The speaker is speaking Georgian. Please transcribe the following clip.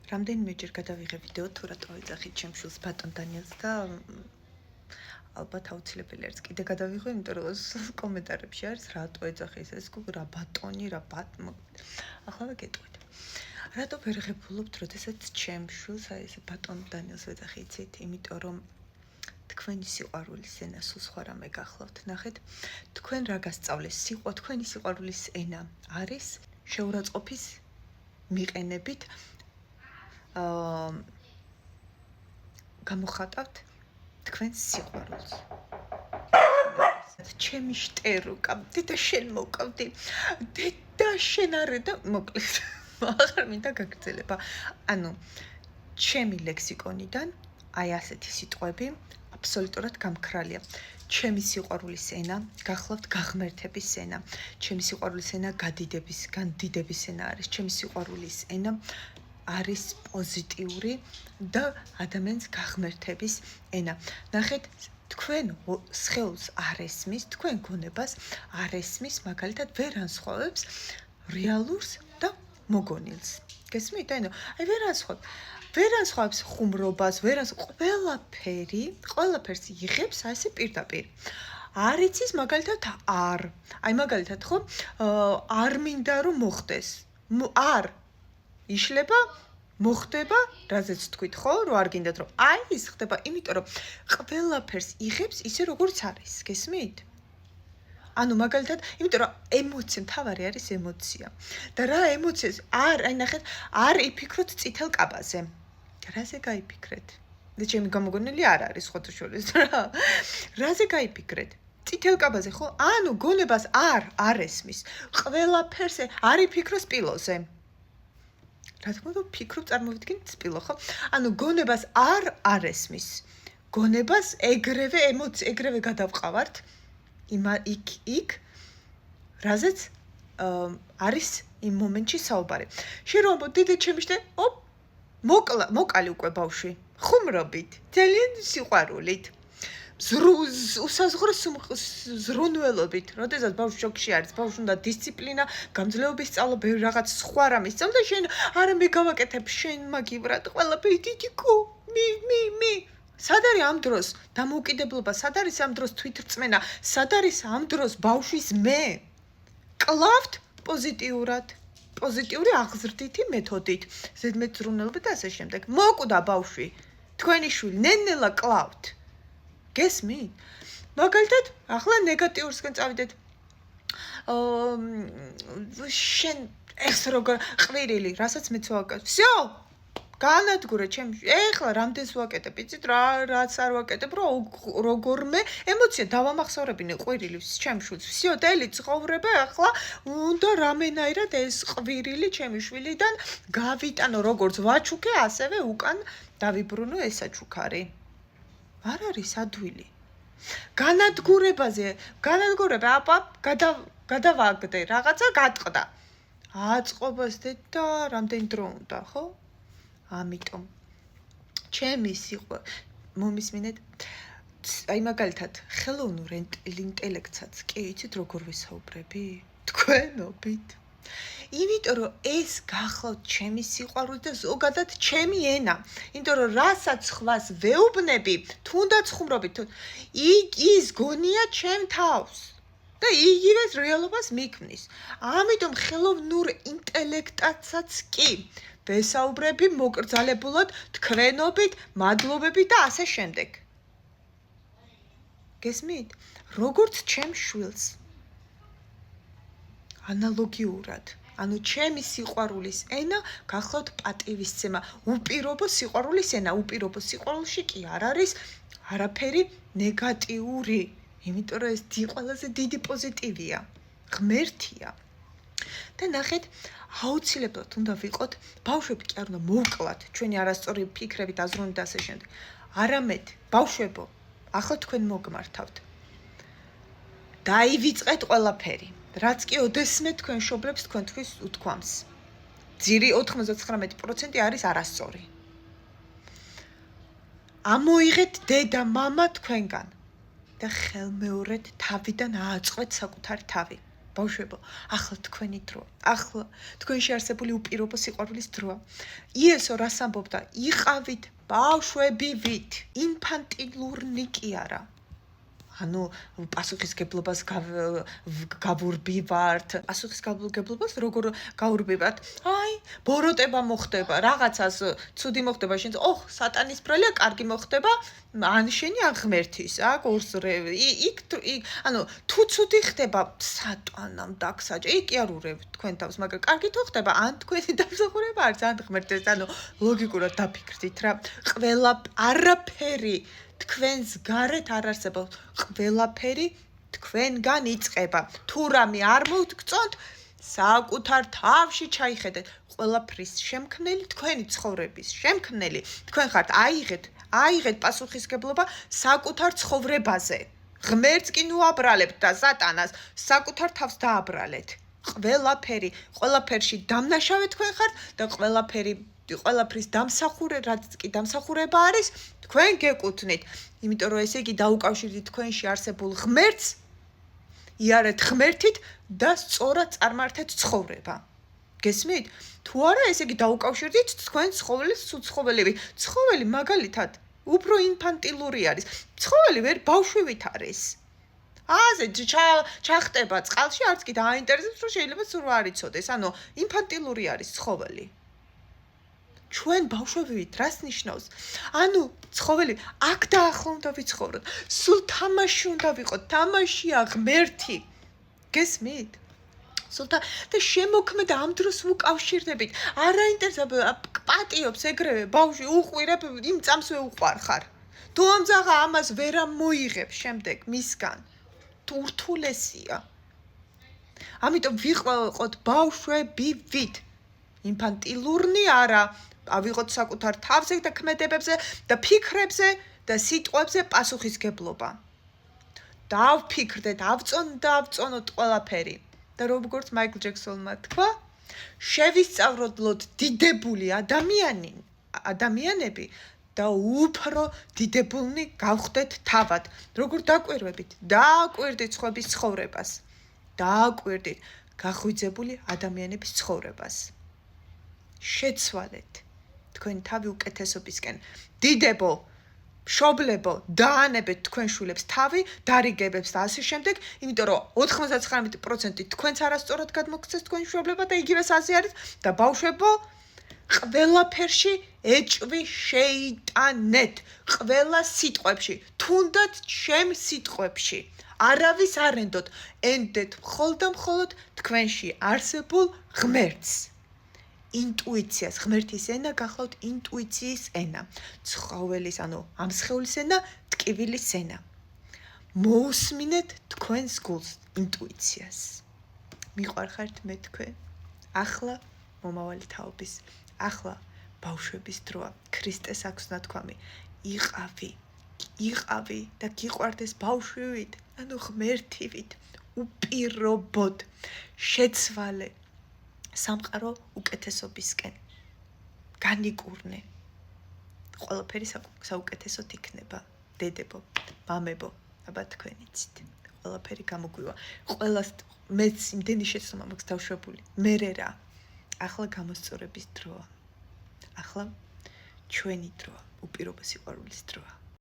რამდენიმეჯერ გადავიღე ვიდეო თუ რატო ეძახით ჩემ შვილს ბატონ დანიელს და ალბათ აუცილებელი არის კიდე გადავიღო, იმიტომ რომ კომენტარებში არის რატო ეძახის ეს რა ბატონი, რა ახლა გეტყვით. რატო ვერ ღებულობთ, როდესაც ჩემ შვილს აი ეს ბატონ დანიელს ვეძახი, იცით? იმიტომ რომ თქვენი სიყვარულის ენა სულ სხვა რამე გახლავთ. ნახეთ, თქვენ რა გასწავლეს? თქვენი სიყვარულის ენა არის შეურაცხყოფის მიყენებით გამოხატავთ თქვენს სიყვარულს. ჩემი შტერუკა, დედა შენ მოკავდი, დედა შენ არე და მოკლედ აღარ მინდა გაგრძელება. ანუ ჩემი ლექსიკონიდან აი ასეთი სიტყვები აბსოლუტურად გამქრალია. ჩემი სიყვარულის ენა გახლავთ გაღმერთების ენა. ჩემი სიყვარულის ენა განდიდების ენა არის. ჩემი სიყვარულის ენა არის პოზიტიური და ადამიანს გაღმერთების ენა. ნახეთ, თქვენ სხეულს არ ესმის, თქვენ გონებას არ ესმის, მაგალითად ვერ ანსხვავებს რეალურს და მოგონილს. გესმით? აი ვერ ანსხვავებს ხუმრობას, ყველაფერს იღებს ასე პირდაპირ. არ იცის მაგალითად არ. აი მაგალითად ხო, არ მინდა რომ მოხდეს. არ იშლება, მოხდება, რაზეც თქვით ხო, რომ არ გინდათ რომ აი ის ხდება, იმიტომ რომ ყველაფერს იღებს ისე როგორც არის, გესმით? ანუ მაგალითად, იმიტომ რომ ემოცია, მთავარი არის ემოცია. და რა ემოციას აი ნახეთ, არ იფიქროთ წითელ კაბაზე. რაზე გაიფიქრეთ? და ჩემი გამოგონილი არ არის ხოთშორის რა. რაზე გაიფიქრეთ? წითელ კაბაზე ხო? ანუ გონებას არ ესმის. ყველაფერს არ იფიქროს სპილოზე. რა თქმა უნდა, ფიქრობ წარმოვიდგინეთ სპილო, ხო? ანუ გონებას არ ესმის. გონებას ეგრევე გადავყავართ იქ, რაზეც არის იმ მომენტში საუბარი. შენ რომ დედა ჩემი შტე, მოკალი უკვე ბავშვი. ხუმრობით, ძალიან სიყვარულით. უსაზღრო ზრუნველობით, როდესაც ბავშვი შოკში არის, ბავშვს უნდა დისციპლინა, გამძლეობის სწავლა, ბევრი რაღაც სხვა რამე სწავლა და შენ არა მე გავაკეთებ შენ მაგივრად, ყველაფერი დიდიკო, მი. სად არის ამ დროს დამოუკიდებლობა, სად არის ამ დროს თვითრწმენა, სად არის ამ დროს ბავშვის მე? კლავთ პოზიტიურად, პოზიტიური აღზრდითი მეთოდით, ზედმეტ ზრუნველობით და ასე შემდეგ. მოკვდა ბავშვი, თქვენი შვილი, ნენელა კლავთ. გესმით? მაგალითად, ახლა ნეგატიურსკენ წავიდეთ. შენ ეს როგორ ყვირილი, რასაც მეც ვაკეთებ. всё, განადგურე ჩემ. ეხლა რამდენს ვაკეთებ, იცით რაც არ ვაკეთებ, როგორმე ემოცია დავამახსოვრებინე ყვირილის ჩემ შვილს. всё, დელი ცხოვრება ახლა უნდა რამენაირად ეს ყვირილი ჩემი შვილიდან გავიტანო, როგორც ვაჩუქე, ასევე უკან დავიბრუნო ესაჩუქარი. არ არის ადვილი. განადგურება, გადავაგდე, რაღაცა გატყდა. აწყობას და რამდენი დრო უნდა, ხო? ამიტომ ჩემი მომისმინეთ, აი მაგალითად, ხელოვნურ ინტელექტსაც კი იცით როგორ ვისაუბრები? თქვენობით. იმიტომ რომ ეს გახლავთ ჩემი სიყვარული და ზოგადად ჩემი ენა. იმიტომ რომ რასაც ხვას ვეუბნები, თუნდაც ხუმრობით, ის გონია ჩემ თავს და იგივე რეალობას მიქმნის. ამიტომ ხელოვნურ ინტელექტაცაც კი ვესაუბრები მოკრძალებულად, თქვენობით, მადლობებით და ასე შემდეგ. გესმით? როგორც ჩემ შვილს. ანალოგიურად. ანუ ჩემი სიყვარულის ენა გახლავთ პატივისცემა, უპირობო სიყვარულის ენა, უპირობო სიყვარულში კი არ არის არაფერი ნეგატიური, იმიტომ რომ ეს ყველაზე დიდი პოზიტივია, ღმერთია. და ნახეთ, აუცილებლად უნდა ვიყოთ, ბავშვები კი არ უნდა მოვკლათ ჩვენი არასწორი ფიქრებით, აზროვნებით და ასე შემდეგ. არამედ, ბავშვებო, ახლა თქვენ მოგმართავთ. დაივიწყეთ ყველაფერი. რაც კი ოდესმე თქვენ შობლებს თქვენთვის უთქვამს. ძირი 99% არის არასწორი. ამოიღეთ დედა, მამა თქვენგან და ხელმეორედ თავიდან ააწყვეთ საკუთარი თავი. ბავშვებო, ახლა თქვენი დროა. ახლა თქვენში არსებული უპირობო სიყვარულის დროა. იესო რას ამბობდა? იყავით ბავშვებივით, ინფანტილურნი კი არა. ანუ პასუხისგებლობას გავურბივართ. პასუხისგებლობას როგორ გავურბივართ? აი, ბოროტება მოხდება, რაღაცას ცუდი მოხდება, შენ სატანის ბრალია, კარგი მოხდება, ან შენი ან ღმერთის, აქ ორს იქ ანუ თუ ცუდი ხდება, სატანამ დაგსაჯა. იქ კი არ ურევ თქვენ თავს, მაგრამ კარგი თუ ხდება, ან თქვენი დამსახურება არის, ან ღმერთის, ანუ ლოგიკურად დაფიქრდით რა. ყველა არაფერი თქვენს გარეთ არ არსებობს, ყველაფერი თქვენგან იწყება. თუ რამე არ მოგწონთ, საკუთარ თავში ჩაიხედეთ. ყველაფრის შემქმნელი თქვენი ცხოვრების შემქმნელი თქვენ ხართ. აიღეთ პასუხისგებლობა საკუთარ ცხოვრებაზე. ღმერთს კი ნუაბრალებთ და სატანას საკუთარ თავს დააბრალეთ. ყველაფერში დამნაშავე თქვენ ხართ და ყველაფრის რაც კი დამსახურება არის, თქვენ გეკუთვნით. იმიტომ რომ ესე იგი დაუკავშირდით თქვენში არსებულ ღმერთს, იარეთ ღმერთით და სწორად წარმართეთ ცხოვრება. გესმით? თუ არა, ესე იგი დაუკავშირდით თქვენ ცხოველის ცხოველივით. ცხოველი მაგალითად უფრო ინფანტილური არის. ცხოველი ვერ ბავშვივით არის. ასე ჩახტება წყალში, არც კი დააინტერესებს, რომ შეიძლება სულ არ იცოდეს. ანუ ინფანტილური არის ცხოველი. ჩვენ ბავშვებივით რას ნიშნავს? ანუ ცხოველი აქ და ახლა უნდა ვიცხოვროთ. სულ თამაში უნდა ვიყოთ, თამაშია ღმერთი. გესმით? და შემოქმედა ამ დროს ვუკავშირდებით. არ აინტერესებს, პატიობს ეგრევე ბავშვი, უყვირებ, იმ წამს ვეუყვარხარ. თუ ამძაღა ამას ვერ მოიღებ შემდეგ მისგან. თუ ურთულესია. ამიტომ ვიყოთ ბავშვებივით. ინფანტილურნი არა. ავიღოთ საკუთარ თავზე და ქმედებებზე და ფიქრებზე და სიტყვებზე პასუხისგებლობა. დავფიქრდეთ, დავწონოთ ყველაფერი. და როგორც მაიკლ ჯექსონმა თქვა, შევისწავლოთ დიდებული ადამიანები და უფრო დიდებულნი გავხდეთ თავად. როგორ დაკვირვებით? დააკვირდით სხვების ცხოვრებას. დააკვირდით გახვიძებული ადამიანების ცხოვრებას. შეცვალეთ თქვენი თავი უკეთესობისკენ. დიდებო, მშობლებო, დაანებეთ თქვენ შვილებს თავი, დარიგებებს და ასე შემდეგ, იმიტომ რომ 99% თქვენც არასწორად გადმოგცეს თქვენი მშობლება და იგივეს ასე არის და ბავშვებო, ყველაფერში ეჭვი შეიტანეთ, ყველა სიტყვებში, თუნდაც ჩემ სიტყვებში. არავის არ ენდოთ, ენდეთ მხოლოდ თქვენში არსებულ ღმერთს. ინტუიციას, ღმერთის ენა გახლავთ ინტუიციის ენა. ცხოველის, ანუ ამ სხეულის ენა, ტკივილის ენა. მოусმინეთ თქვენს გულს, ინტუიციას. მიყვარხართ მე თქვენ. ახლა მომავალი თაობის, ახლა ბავშვების დროა. ქრისტეს აქვს ნათქვამი. იყავი და გიყვარდეს ბავშვივით, ანუ ღმერთივით, უპირობოდ შეცვალე სამყარო უკეთესობისკენ. განიკურნე. ყველაფერი საუკეთესოდ იქნება. დედებო, მამებო, აბა თქვენ იცით. ყველაფერი გამოგვივა. ყველას მეც იმდენი შეცდომა მაქვს დავშვებული. მერე რა. ახლა გამოსწორების დროა. ახლა ჩვენი დროა, უპირობო სიყვარულის დროა.